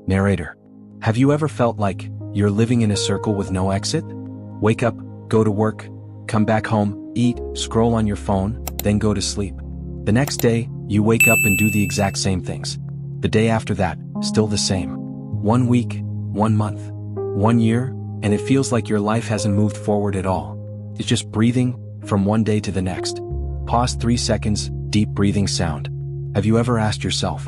Narrator. Have you ever felt like you're living in a circle with no exit? Wake up, go to work, come back home, eat, scroll on your phone, then go to sleep. The next day, you wake up and do the exact same things. The day after that, still the same. 1 week, 1 month, 1 year, and it feels like your life hasn't moved forward at all. It's just breathing from one day to the next. Pause 3 seconds, deep breathing sound. Have you ever asked yourself,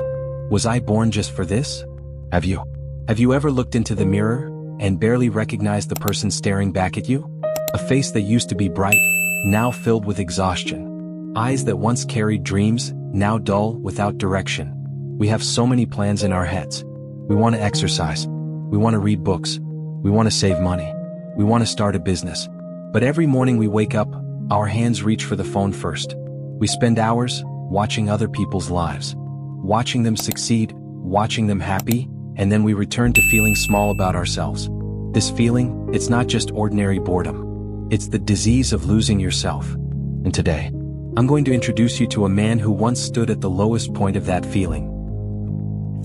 was I born just for this? Have you ever looked into the mirror and barely recognized the person staring back at you? A face that used to be bright, now filled with exhaustion. Eyes that once carried dreams, now dull without direction. We have so many plans in our heads. We want to exercise. We want to read books. We want to save money. We want to start a business. But every morning we wake up, our hands reach for the phone first. We spend hours watching other people's lives, watching them succeed, watching them happy, and then we return to feeling small about ourselves. This feeling, it's not just ordinary boredom. It's the disease of losing yourself. And today, I'm going to introduce you to a man who once stood at the lowest point of that feeling.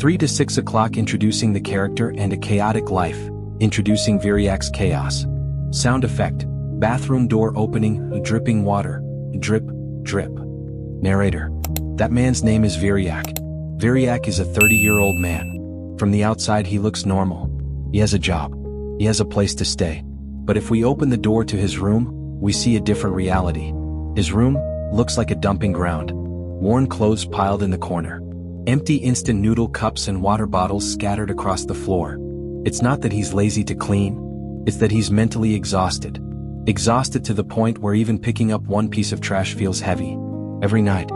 3 to 6 o'clock, introducing the character and a chaotic life. Introducing Viriak's chaos. Sound effect, bathroom door opening, dripping water, drip, drip. Narrator. That man's name is Viriak. Viriak is a 30-year-old man. From the outside he looks normal. He has a job. He has a place to stay. But if we open the door to his room, we see a different reality. His room looks like a dumping ground. Worn clothes piled in the corner. Empty instant noodle cups and water bottles scattered across the floor. It's not that he's lazy to clean, it's that he's mentally exhausted. Exhausted to the point where even picking up one piece of trash feels heavy. Every night,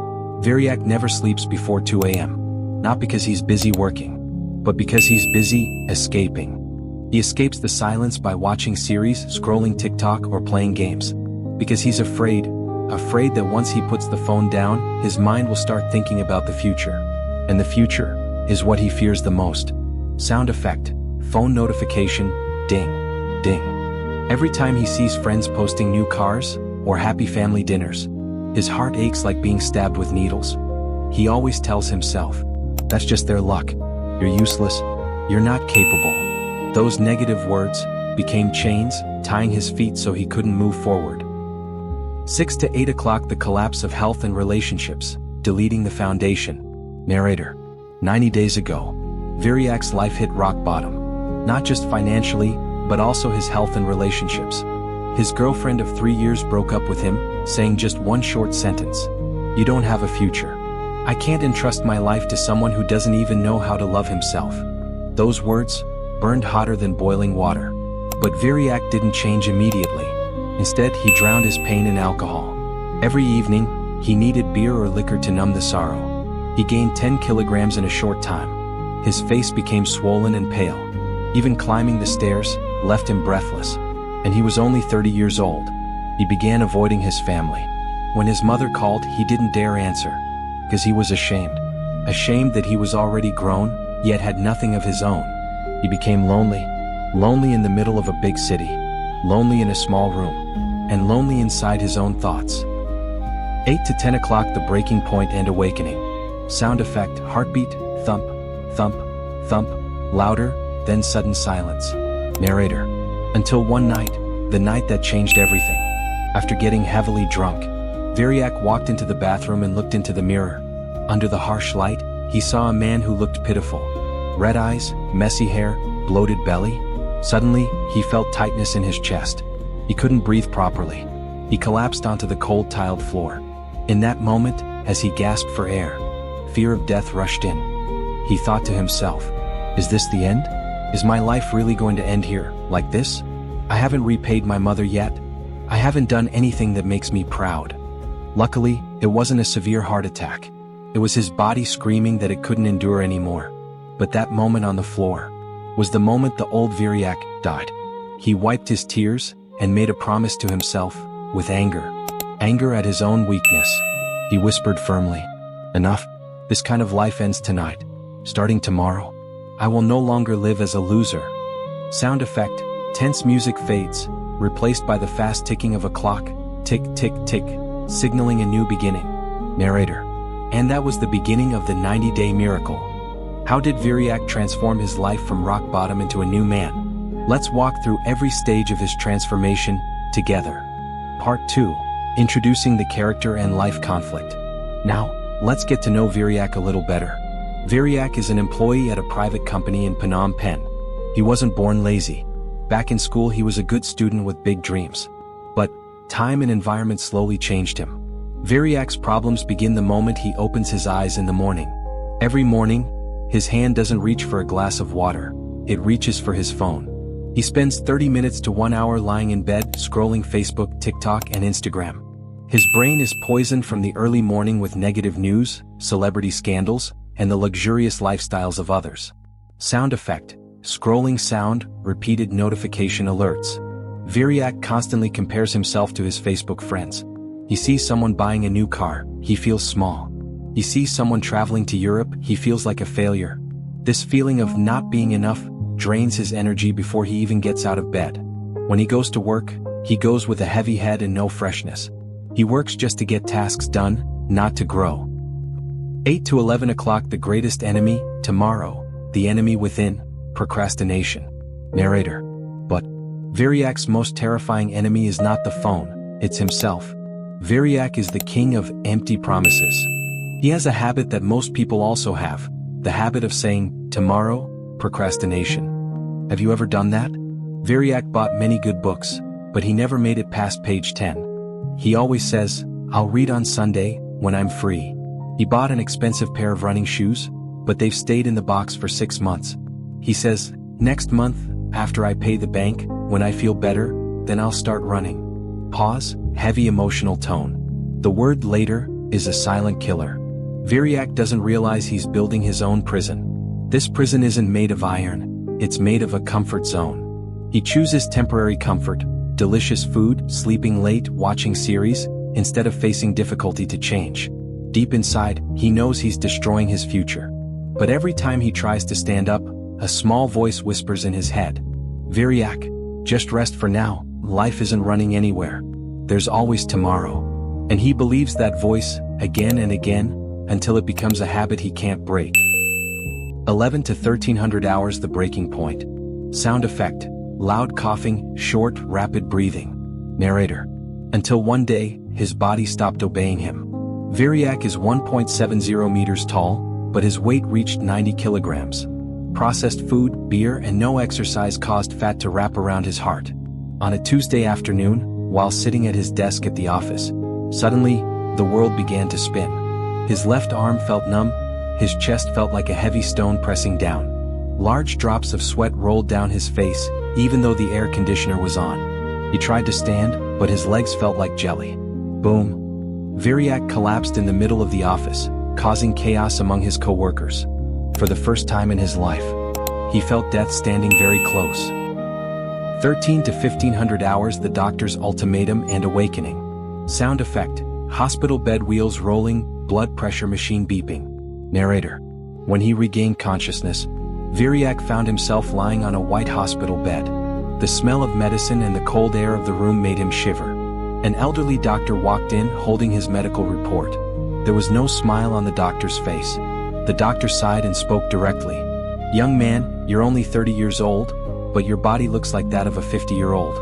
Viriak never sleeps before 2 a.m. Not because he's busy working, but because he's busy escaping. He escapes the silence by watching series, scrolling TikTok, or playing games. Because he's afraid that once he puts the phone down, his mind will start thinking about the future. And the future is what he fears the most. Sound effect, phone notification, ding, ding. Every time he sees friends posting new cars or happy family dinners, his heart aches like being stabbed with needles. He always tells himself, that's just their luck. You're useless. You're not capable. Those negative words became chains, tying his feet so he couldn't move forward. 6 to 8 o'clock, the collapse of health and relationships, deleting the foundation. Narrator. 90 days ago, Viriak's life hit rock bottom. Not just financially, but also his health and relationships. His girlfriend of 3 years broke up with him, saying just one short sentence. You don't have a future. I can't entrust my life to someone who doesn't even know how to love himself. Those words burned hotter than boiling water. But Viriak didn't change immediately. Instead, he drowned his pain in alcohol. Every evening, he needed beer or liquor to numb the sorrow. He gained 10 kilograms in a short time. His face became swollen and pale. Even climbing the stairs left him breathless. And he was only 30 years old. He began avoiding his family. When his mother called, he didn't dare answer, because he was ashamed. Ashamed that he was already grown, yet had nothing of his own. He became lonely. Lonely in the middle of a big city. Lonely in a small room. And lonely inside his own thoughts. 8 to 10 o'clock, the breaking point and awakening. Sound effect, heartbeat, thump, thump, thump, louder, then sudden silence. Narrator. Until one night, the night that changed everything. After getting heavily drunk, Viriak walked into the bathroom and looked into the mirror. Under the harsh light, he saw a man who looked pitiful. Red eyes, messy hair, bloated belly. Suddenly, he felt tightness in his chest. He couldn't breathe properly. He collapsed onto the cold tiled floor. In that moment, as he gasped for air, fear of death rushed in. He thought to himself, is this the end? Is my life really going to end here, like this? I haven't repaid my mother yet. I haven't done anything that makes me proud. Luckily, it wasn't a severe heart attack. It was his body screaming that it couldn't endure anymore. But that moment on the floor was the moment the old Viriak died. He wiped his tears and made a promise to himself, with anger. Anger at his own weakness. He whispered firmly, enough. This kind of life ends tonight. Starting tomorrow, I will no longer live as a loser. Sound effect, tense music fades, replaced by the fast ticking of a clock. Tick, tick, tick, signaling a new beginning. Narrator. And that was the beginning of the 90-day miracle. How did Viriak transform his life from rock bottom into a new man? Let's walk through every stage of his transformation together. Part 2. Introducing the character and life conflict. Now, let's get to know Viriak a little better. Viriak is an employee at a private company in Phnom Penh. He wasn't born lazy. Back in school he was a good student with big dreams. But time and environment slowly changed him. Viriak's problems begin the moment he opens his eyes in the morning. Every morning, his hand doesn't reach for a glass of water, it reaches for his phone. He spends 30 minutes to 1 hour lying in bed, scrolling Facebook, TikTok, and Instagram. His brain is poisoned from the early morning with negative news, celebrity scandals, and the luxurious lifestyles of others. Sound effect, scrolling sound, repeated notification alerts. Viriak constantly compares himself to his Facebook friends. He sees someone buying a new car, he feels small. He sees someone traveling to Europe, he feels like a failure. This feeling of not being enough drains his energy before he even gets out of bed. When he goes to work, he goes with a heavy head and no freshness. He works just to get tasks done, not to grow. 8 to 11 o'clock. The greatest enemy, tomorrow. The enemy within, procrastination. Narrator. But Viriak's most terrifying enemy is not the phone, it's himself. Viriak is the king of empty promises. He has a habit that most people also have, the habit of saying, tomorrow, procrastination. Have you ever done that? Viriak bought many good books, but he never made it past page 10. He always says, I'll read on Sunday, when I'm free. He bought an expensive pair of running shoes, but they've stayed in the box for 6 months. He says, next month, after I pay the bank, when I feel better, then I'll start running. Pause, heavy emotional tone. The word later is a silent killer. Viriak doesn't realize he's building his own prison. This prison isn't made of iron, it's made of a comfort zone. He chooses temporary comfort, delicious food, sleeping late, watching series, instead of facing difficulty to change. Deep inside, he knows he's destroying his future. But every time he tries to stand up, a small voice whispers in his head. Viriak, just rest for now, life isn't running anywhere. There's always tomorrow. And he believes that voice, again and again, until it becomes a habit he can't break. 11 to 1300 hours. The breaking point. Sound effect, loud coughing, short, rapid breathing. Narrator. Until one day, his body stopped obeying him. Viriak is 1.70 meters tall, but his weight reached 90 kilograms. Processed food, beer, and no exercise caused fat to wrap around his heart. On a Tuesday afternoon, while sitting at his desk at the office, suddenly, the world began to spin. His left arm felt numb, his chest felt like a heavy stone pressing down. Large drops of sweat rolled down his face, even though the air conditioner was on. He tried to stand, but his legs felt like jelly. Boom. Viriak collapsed in the middle of the office, causing chaos among his co-workers. For the first time in his life, he felt death standing very close. 13 to 1500 hours. The doctor's ultimatum and awakening. Sound effect, hospital bed wheels rolling, blood pressure machine beeping. Narrator. When he regained consciousness, Viriak found himself lying on a white hospital bed. The smell of medicine and the cold air of the room made him shiver. An elderly doctor walked in holding his medical report. There was no smile on the doctor's face. The doctor sighed and spoke directly. Young man, you're only 30 years old, but your body looks like that of a 50-year-old.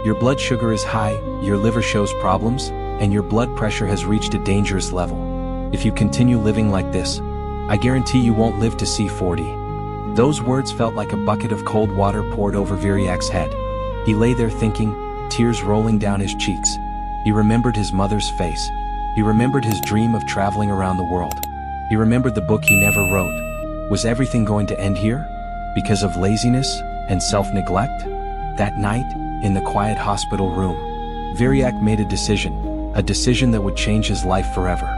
Your blood sugar is high, your liver shows problems, and your blood pressure has reached a dangerous level. If you continue living like this, I guarantee you won't live to see 40. Those words felt like a bucket of cold water poured over Viriak's head. He lay there thinking, tears rolling down his cheeks. He remembered his mother's face. He remembered his dream of traveling around the world. He remembered the book he never wrote. Was everything going to end here? Because of laziness and self-neglect? That night, in the quiet hospital room, Viriak made a decision that would change his life forever.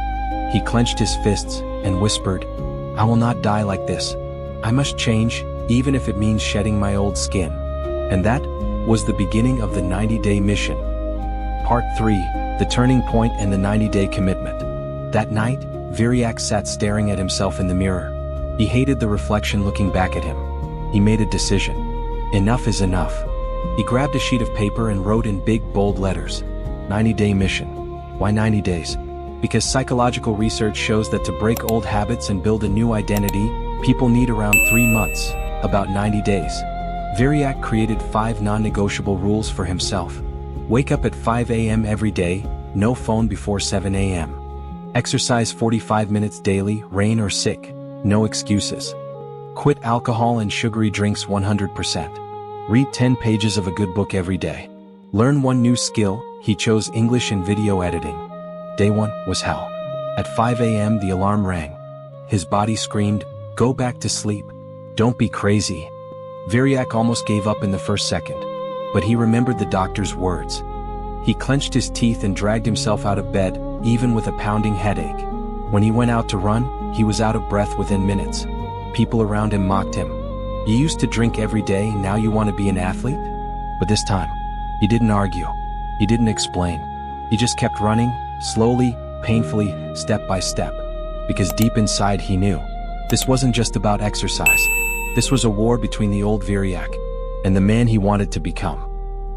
He clenched his fists and whispered, I will not die like this. I must change, even if it means shedding my old skin. And that was the beginning of the 90-day mission. Part 3, the turning point and the 90-day commitment. That night, Viriak sat staring at himself in the mirror. He hated the reflection looking back at him. He made a decision. Enough is enough. He grabbed a sheet of paper and wrote in big, bold letters, 90-day mission. Why 90 days? Because psychological research shows that to break old habits and build a new identity, People need around 3 months, about 90 days. Viriak created 5 non-negotiable rules for himself. Wake up at 5 a.m. every day, no phone before 7 a.m. Exercise 45 minutes daily, rain or sick, no excuses. Quit alcohol and sugary drinks 100%. Read 10 pages of a good book every day. Learn one new skill. He chose English and video editing. Day 1 was hell. At 5 a.m. the alarm rang. His body screamed, "Go back to sleep. Don't be crazy." Viriak almost gave up in the first second. But he remembered the doctor's words. He clenched his teeth and dragged himself out of bed, even with a pounding headache. When he went out to run, he was out of breath within minutes. People around him mocked him. "You used to drink every day, now you want to be an athlete?" But this time, he didn't argue. He didn't explain. He just kept running, slowly, painfully, step by step. Because deep inside he knew. This wasn't just about exercise. This was a war between the old Viriak and the man he wanted to become.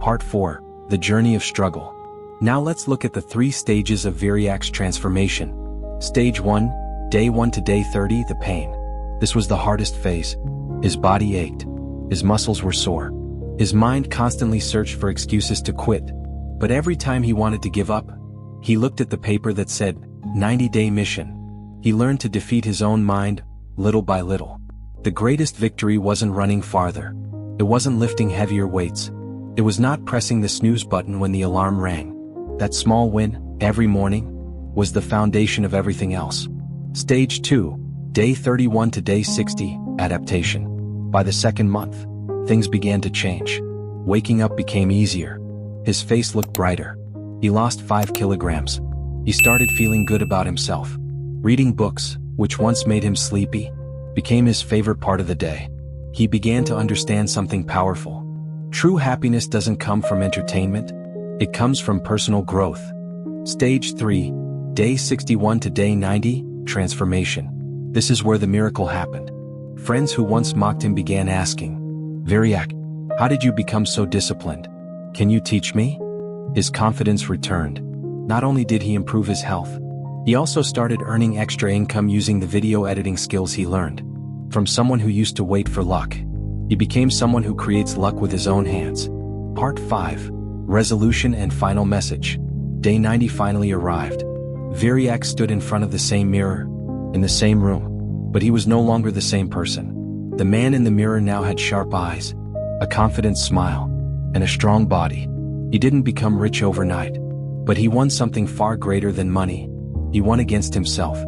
Part 4. The Journey of Struggle. Now let's look at the 3 stages of Viriak's transformation. Stage 1, Day 1 to Day 30, the pain. This was the hardest phase. His body ached. His muscles were sore. His mind constantly searched for excuses to quit. But every time he wanted to give up, he looked at the paper that said, 90-day mission. He learned to defeat his own mind, little by little. The greatest victory wasn't running farther. It wasn't lifting heavier weights. It was not pressing the snooze button when the alarm rang. That small win, every morning, was the foundation of everything else. Stage 2, Day 31 to Day 60, Adaptation. By the second month, things began to change. Waking up became easier. His face looked brighter. He lost 5 kilograms. He started feeling good about himself. Reading books, which once made him sleepy, became his favorite part of the day. He began to understand something powerful. True happiness doesn't come from entertainment. It comes from personal growth. Stage 3, Day 61 to Day 90, Transformation. This is where the miracle happened. Friends who once mocked him began asking, "Viriak, how did you become so disciplined? Can you teach me?" His confidence returned. Not only did he improve his health, he also started earning extra income using the video editing skills he learned. From someone who used to wait for luck, he became someone who creates luck with his own hands. Part 5. Resolution and Final Message. Day 90 finally arrived. Viriak stood in front of the same mirror, in the same room, but he was no longer the same person. The man in the mirror now had sharp eyes, a confident smile, and a strong body. He didn't become rich overnight, but he won something far greater than money. He won against himself.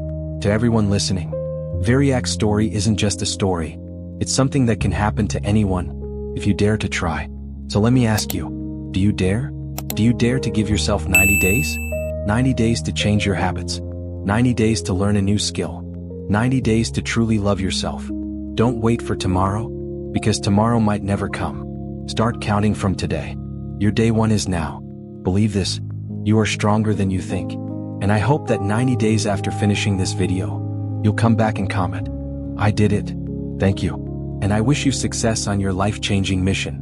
To everyone listening, Viriak's story isn't just a story. It's something that can happen to anyone, if you dare to try. So let me ask you, do you dare? Do you dare to give yourself 90 days? 90 days to change your habits. 90 days to learn a new skill. 90 days to truly love yourself. Don't wait for tomorrow, because tomorrow might never come. Start counting from today. Your day 1 is now. Believe this, you are stronger than you think. And I hope that 90 days after finishing this video, you'll come back and comment, "I did it. Thank you." And I wish you success on your life-changing mission.